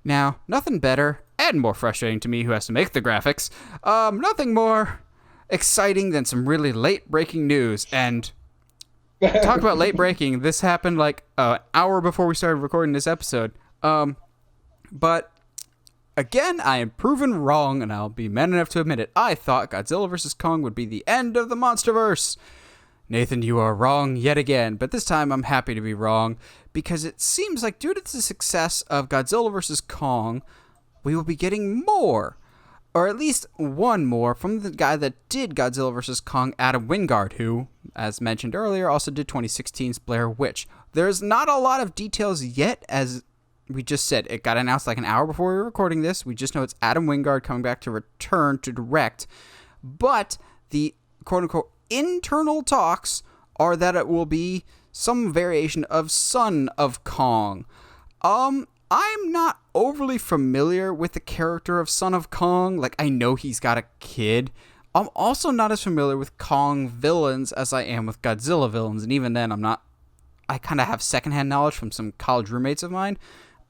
Now, nothing better and more frustrating to me who has to make the graphics, nothing more exciting than some really late breaking news. And talk about late breaking, this happened like an hour before we started recording this episode. But again, I am proven wrong, and I'll be man enough to admit it. I thought Godzilla vs. Kong would be the end of the MonsterVerse. Nathan, you are wrong yet again, but this time I'm happy to be wrong, because it seems like due to the success of Godzilla vs. Kong, we will be getting more, or at least one more, from the guy that did Godzilla vs. Kong, Adam Wingard, who, as mentioned earlier, also did 2016's Blair Witch. There's not a lot of details yet, as we just said. It got announced like an hour before we were recording this. We just know it's Adam Wingard coming back to return to direct, but the quote-unquote internal talks are that it will be some variation of Son of Kong. I'm not overly familiar with the character of Son of Kong. Like, I know he's got a kid. I'm also not as familiar with Kong villains as I am with Godzilla villains, and even then I kind of have secondhand knowledge from some college roommates of mine.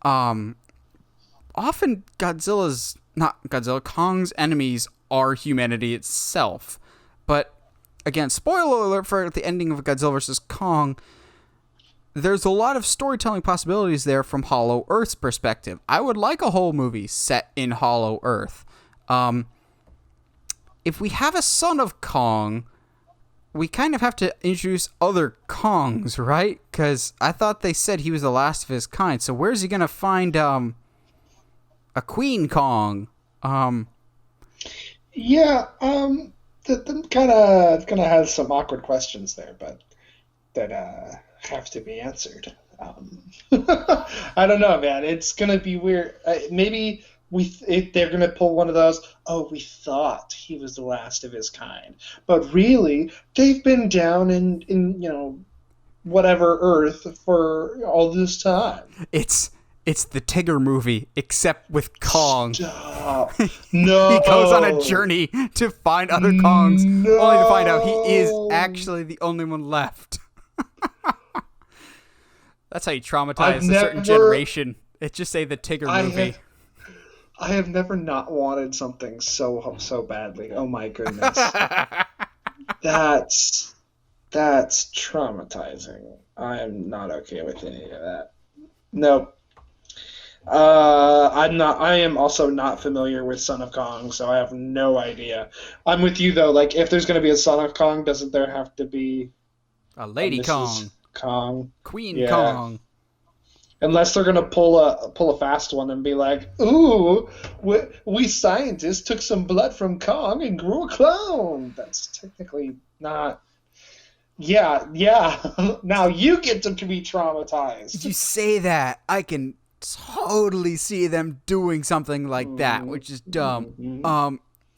Often Kong's enemies are humanity itself. But again, spoiler alert for the ending of Godzilla vs. Kong, there's a lot of storytelling possibilities there from Hollow Earth's perspective. I would like a whole movie set in Hollow Earth. If we have a Son of Kong, we kind of have to introduce other Kongs, right? Because I thought they said he was the last of his kind. So where's he going to find a Queen Kong? Yeah, that kind of gonna have some awkward questions there, but that have to be answered. I don't know, man. It's gonna be weird. Maybe they're gonna pull one of those. Oh, we thought he was the last of his kind, but really they've been down in whatever Earth for all this time. It's the Tigger movie, except with Kong. Stop. No. He goes on a journey to find other Kongs, only to find out he is actually the only one left. That's how you traumatize a certain generation. It's just say the Tigger movie. I have never not wanted something so badly. Oh my goodness. That's traumatizing. I am not okay with any of that. Nope. I am also not familiar with Son of Kong, so I have no idea. I'm with you though. Like, if there's going to be a Son of Kong, doesn't there have to be a Lady Kong? Kong, Queen Kong. Unless they're going to pull a fast one and be like, "Ooh, we scientists took some blood from Kong and grew a clone." That's technically not. Yeah. Now you get to be traumatized. You say that, I can totally see them doing something like that, which is dumb.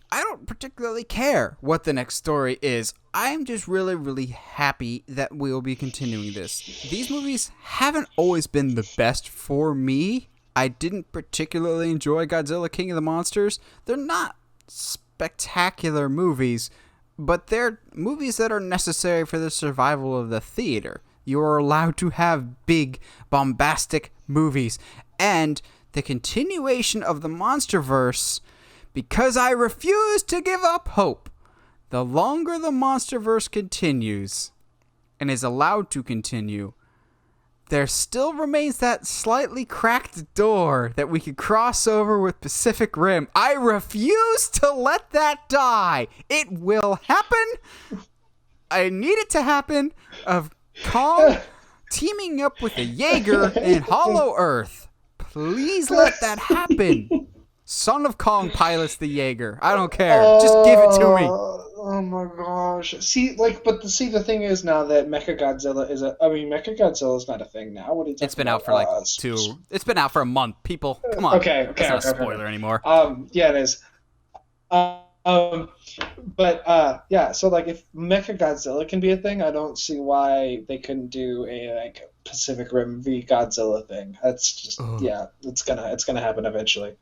I don't particularly care what the next story is. I'm just really, really happy that we'll be continuing this. These movies haven't always been the best for me. I didn't particularly enjoy Godzilla King of the Monsters. They're not spectacular movies, but they're movies that are necessary for the survival of the theater. You are allowed to have big, bombastic movies. And the continuation of the MonsterVerse, because I refuse to give up hope, the longer the MonsterVerse continues, and is allowed to continue, there still remains that slightly cracked door that we could cross over with Pacific Rim. I refuse to let that die. It will happen. I need it to happen. Of Kong teaming up with a Jaeger in Hollow Earth. Please let that happen. Son of Kong pilots the Jaeger. I don't care. Just give it to me. Oh my gosh. The thing is now that Mechagodzilla is not a thing now. What are you talking It's been out for like it's been out for a month. People, come on. Okay. It's not a spoiler anymore. Yeah, it is. So like if Mechagodzilla can be a thing, I don't see why they couldn't do a like Pacific Rim v Godzilla thing. That's just it's gonna happen eventually.